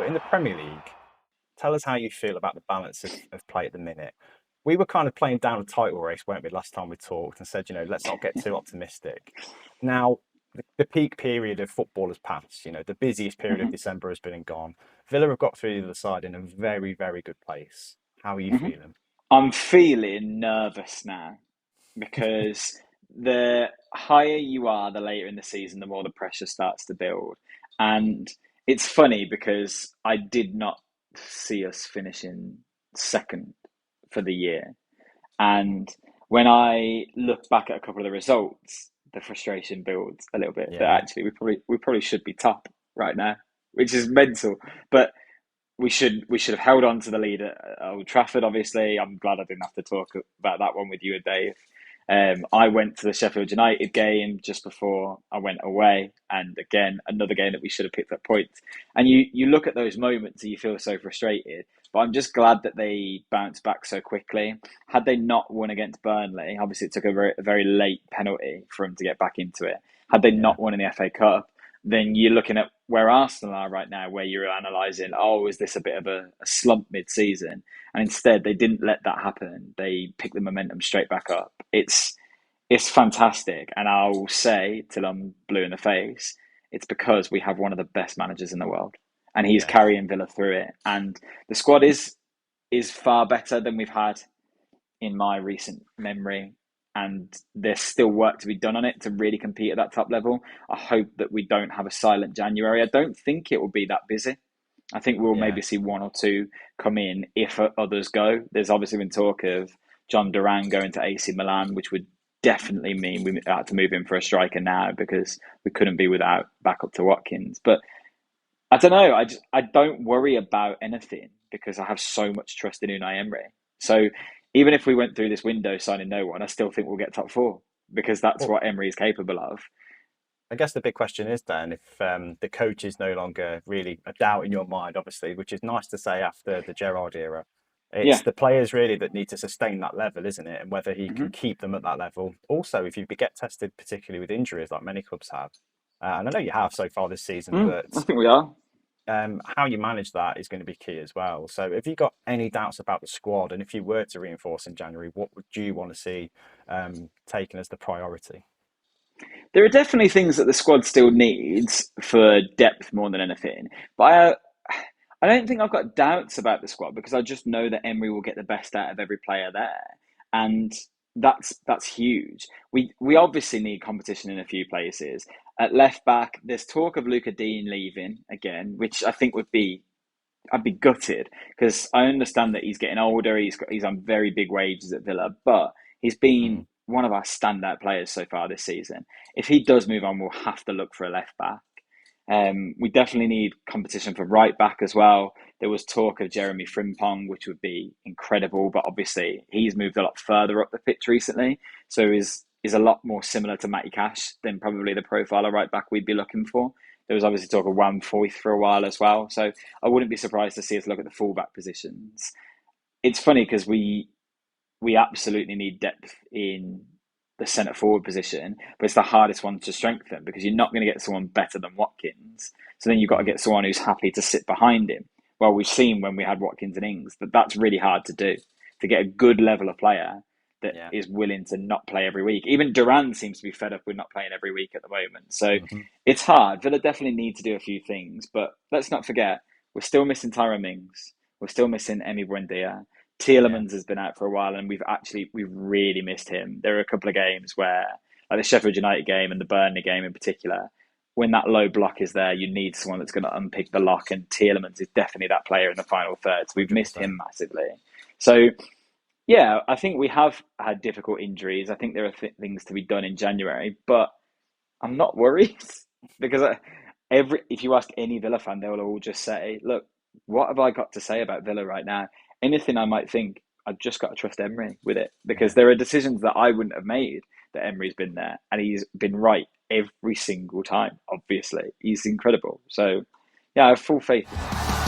But in the Premier League, tell us how you feel about the balance of play at the minute. We were kind of playing down a title race, weren't we, last time we talked and said, let's not get too optimistic. Now, the peak period of football has passed. The busiest period of Hmm. December has been and gone. Villa have got through the other side in a very, very good place. How are you Hmm. feeling? I'm feeling nervous now because the higher you are, the later in the season, the more the pressure starts to build. And it's funny because I did not see us finishing second for the year. And when I look back at a couple of the results, the frustration builds a little bit that Yeah. actually we probably should be top right now, which is mental. But we should have held on to the lead at Old Trafford. Obviously, I'm glad I didn't have to talk about that one with you and Dave. I went to the Sheffield United game just before I went away, and again another game that we should have picked up points. And you look at those moments and you feel so frustrated. But I'm just glad that they bounced back so quickly. Had they not won against Burnley, obviously it took a very late penalty for them to get back into it. Had they Yeah. not won in the FA Cup, then you're looking at where Arsenal are right now, where you're analysing, oh, is this a bit of a slump mid-season? And instead, they didn't let that happen. They picked the momentum straight back up. It's fantastic, and I'll say till I'm blue in the face, it's because we have one of the best managers in the world, and he's Yeah. carrying Villa through it. And the squad is far better than we've had in my recent memory. And there's still work to be done on it to really compete at that top level. I hope that we don't have a silent January. I don't think it will be that busy. I think we'll Yeah. maybe see one or two come in if others go. There's obviously been talk of John Duran going to AC Milan, which would definitely mean we had to move in for a striker now because we couldn't be without backup to Watkins. But I don't know. I don't worry about anything because I have so much trust in Unai Emery. So even if we went through this window signing no one, I still think we'll get top four because that's Well, what Emery is capable of. I guess the big question is then if the coach is no longer really a doubt in your mind, obviously, which is nice to say after the Gerrard era. It's Yeah. the players really that need to sustain that level, isn't it? And whether he can Hmm. keep them at that level. Also, if you get tested, particularly with injuries, like many clubs have, and I know you have so far this season, I but think we are. how you manage that is going to be key as well. So, have you got any doubts about the squad? And if you were to reinforce in January, what would you want to see taken as the priority? There are definitely things that the squad still needs for depth more than anything. But I don't think I've got doubts about the squad because I just know that Emery will get the best out of every player there, and that's huge. We obviously need competition in a few places. At left back, there's talk of Luca Dean leaving again, which I think would be I'd be gutted because I understand that he's getting older. He's on very big wages at Villa, but he's been Mm, one of our standout players so far this season. If he does move on, we'll have to look for a left back. We definitely need competition for right back as well. There was talk of Jeremy Frimpong, which would be incredible, but obviously he's moved a lot further up the pitch recently, so is a lot more similar to Matty Cash than probably the profile of right back we'd be looking for. There was obviously talk of Wam Foyth for a while as well, so I wouldn't be surprised to see us look at the fullback positions. It's funny because we absolutely need depth in the centre forward position, but it's the hardest one to strengthen because you're not going to get someone better than Watkins. So then you've got to mm, get someone who's happy to sit behind him. Well, we've seen when we had Watkins and Ings that that's really hard to do to get a good level of player that yeah. is willing to not play every week. Even Duran seems to be fed up with not playing every week at the moment. So Hmm. it's hard. Villa definitely need to do a few things, but let's not forget we're still missing Tyrone Mings. We're still missing Emi Buendia. Yeah. Tielemans has been out for a while, and we've really missed him. There are a couple of games where, like the Sheffield United game and the Burnley game in particular, when that low block is there, you need someone that's going to unpick the lock, and Tielemans is definitely that player in the final third. So we've missed 100%. him massively. So yeah, I think we have had difficult injuries. I think there are things to be done in January, but I'm not worried because every if you ask any Villa fan, they will all just say, "Look, what have I got to say about Villa right now? Anything I might think, I've just got to trust Emery with it because Yeah. there are decisions that I wouldn't have made that Emery's been there, and he's been right every single time. Obviously, he's incredible. So, yeah, I have full faith in him."